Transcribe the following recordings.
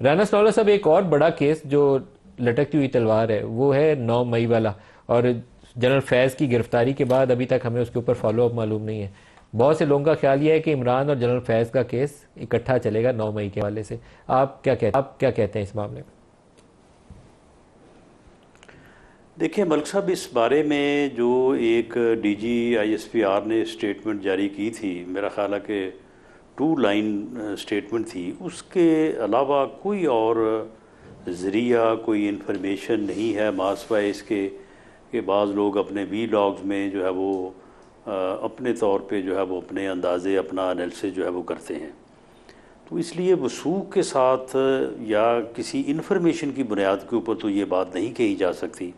رانا ثناء صاحب، ایک اور بڑا کیس جو لٹکتی ہوئی تلوار ہے وہ ہے 9 مئی والا، اور جنرل فیض کی گرفتاری کے بعد ابھی تک ہمیں اس کے اوپر فالو اپ معلوم نہیں ہے۔ بہت سے لوگوں کا خیال یہ ہے کہ عمران اور جنرل فیض کا کیس اکٹھا چلے گا 9 مئی کے حوالے سے۔ آپ کیا کہتے ہیں اس معاملے میں؟ دیکھیں ملک صاحب، اس بارے میں جو ایک D G I S P R نے اسٹیٹمنٹ جاری کی تھی، میرا خیال ہے کہ 2 لائن اسٹیٹمنٹ تھی، اس کے علاوہ کوئی اور ذریعہ، کوئی انفارمیشن نہیں ہے ماں سوائے اس کے کہ بعض لوگ اپنے وی لاگز میں جو ہے وہ اپنے طور پہ جو ہے وہ اپنے اندازے، اپنا انالیسس جو ہے وہ کرتے ہیں۔ تو اس لیے وثوق کے ساتھ یا کسی انفارمیشن کی بنیاد کے اوپر تو یہ بات نہیں کہی جا سکتی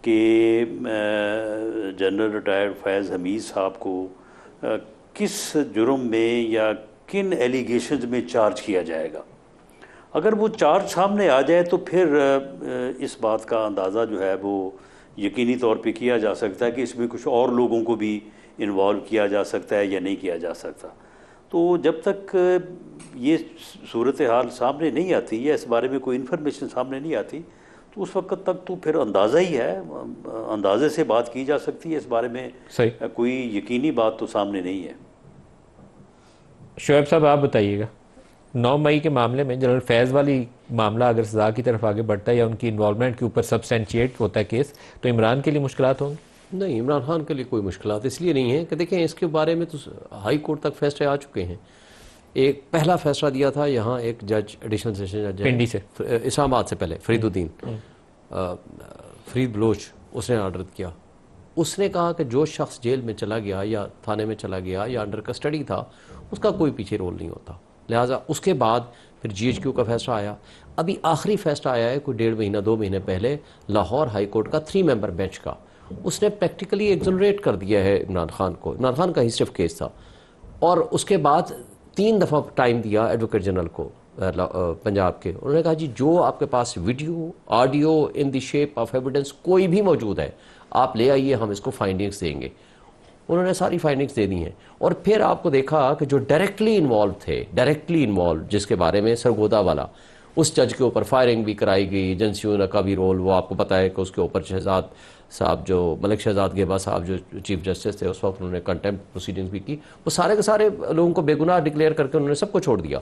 کہ جنرل ریٹائرڈ فیض حمید صاحب کو کس جرم میں یا کن ایلیگیشنز میں چارج کیا جائے گا۔ اگر وہ چارج سامنے آ جائے تو پھر اس بات کا اندازہ جو ہے وہ یقینی طور پہ کیا جا سکتا ہے کہ اس میں کچھ اور لوگوں کو بھی انوالو کیا جا سکتا ہے یا نہیں کیا جا سکتا۔ تو جب تک یہ صورتحال سامنے نہیں آتی یا اس بارے میں کوئی انفارمیشن سامنے نہیں آتی تو اس وقت تک تو پھر اندازہ ہی ہے، اندازے سے بات کی جا سکتی ہے، اس بارے میں صحیح، کوئی یقینی بات تو سامنے نہیں ہے۔ شعیب صاحب آپ بتائیے گا، 9 مئی کے معاملے میں جنرل فیض والی معاملہ اگر سزا کی طرف آگے بڑھتا ہے یا ان کی انوالومنٹ کے اوپر سبسٹینشیٹ ہوتا ہے کیس، تو عمران کے لیے مشکلات ہوں گی؟ نہیں، عمران خان کے لیے کوئی مشکلات اس لیے نہیں ہیں کہ دیکھیں اس کے بارے میں تو ہائی کورٹ تک فیصلے آ چکے ہیں۔ ایک پہلا فیصلہ دیا تھا یہاں ایک جج، ایڈیشنل سیشن جج پنڈی سے، اسلام آباد سے پہلے، فرید الدین فرید بلوچ، اس نے آرڈر کیا، اس نے کہا کہ جو شخص جیل میں چلا گیا یا تھانے میں چلا گیا یا انڈر کسٹڈی تھا اس کا کوئی پیچھے رول نہیں ہوتا۔ لہٰذا اس کے بعد پھر جی ایچ کیو کا فیصلہ آیا، ابھی آخری فیصلہ آیا ہے کوئی 1.5 مہینہ 2 مہینے پہلے لاہور ہائی کورٹ کا 3 ممبر بینچ کا۔ اس نے پریکٹیکلی ایگزونریٹ کر دیا ہے عمران خان کو، عمران خان کا ہی صرف کیس تھا، اور اس کے بعد 3 دفعہ ٹائم دیا ایڈوکیٹ جنرل کو پنجاب کے۔ انہوں نے کہا جی جو آپ کے پاس video, audio in the shape of evidence کوئی بھی موجود ہے آپ لے آئیے، ہم اس کو فائنڈنگز دیں گے۔ انہوں نے ساری فائنڈنگز دے دی ہیں، اور پھر آپ کو دیکھا کہ جو ڈائریکٹلی انوالو تھے، ڈائریکٹلی انوالو جس کے بارے میں سرگودا والا، اس جج کے اوپر فائرنگ بھی کرائی گئی، ایجنسیوں کا بھی رول، وہ آپ کو پتہ ہے کہ اس کے اوپر شہزاد صاحب جو ملک شہزاد گیبا صاحب جو چیف جسٹس تھے اس وقت، انہوں نے کنٹمپٹ پروسیڈنگز بھی کی، وہ سارے کے سارے لوگوں کو بے گناہ ڈکلیئر کر کے انہوں نے سب کو چھوڑ دیا۔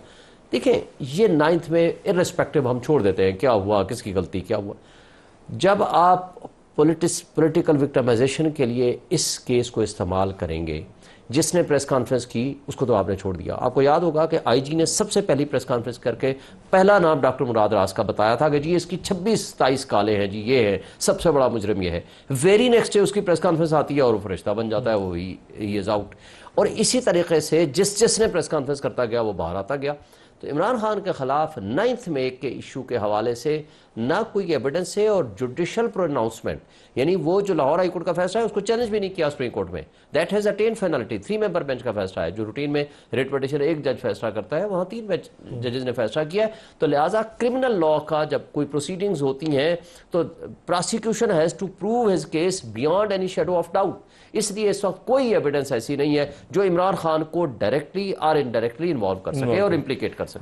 دیکھیں یہ 9 میں ارسپیکٹو ہم چھوڑ دیتے ہیں کیا ہوا، کس کی غلطی کیا ہوا۔ جب آپ پولیٹیکل وکٹمائزیشن کے لیے اس کیس کو استعمال کریں گے، جس نے پریس کانفرنس کی اس کو تو آپ نے چھوڑ دیا۔ آپ کو یاد ہوگا کہ آئی جی نے سب سے پہلی پریس کانفرنس کر کے پہلا نام ڈاکٹر مراد راز کا بتایا تھا کہ جی اس کی 26-27 کالے ہیں، جی یہ ہے سب سے بڑا مجرم یہ ہے۔ ویری نیکسٹ ڈے اس کی پریس کانفرنس آتی ہے اور وہ فرشتہ بن جاتا ہے، وہ ہی از آؤٹ۔ اور اسی طریقے سے جس نے پریس کانفرنس کرتا گیا وہ باہر آتا گیا۔ تو عمران خان کے خلاف 9 مئی کے ایشو کے حوالے سے نہ کوئی ایویڈنس ہے، اور جوڈیشل پروناؤنسمنٹ، یعنی وہ جو لاہور ہائی کورٹ کا فیصلہ ہے اس کو چیلنج بھی نہیں کیا سپریم کورٹ میں، that has attend finality. 3 member bench کا فیصلہ ہے، جو روٹین میں ریٹ پٹیشن ایک جج فیصلہ کرتا ہے، وہاں 3 ججز نے فیصلہ کیا ہے۔ تو لہٰذا کرمنل لا کا جب کوئی پروسیڈنگز ہوتی ہیں تو prosecution has to prove his case beyond any shadow of doubt. اس لیے اس وقت کوئی ایویڈنس ایسی نہیں ہے جو عمران خان کو ڈائریکٹلی اور انڈائریکٹلی انوالو کر سکے اور امپلیکیٹ کر سکے۔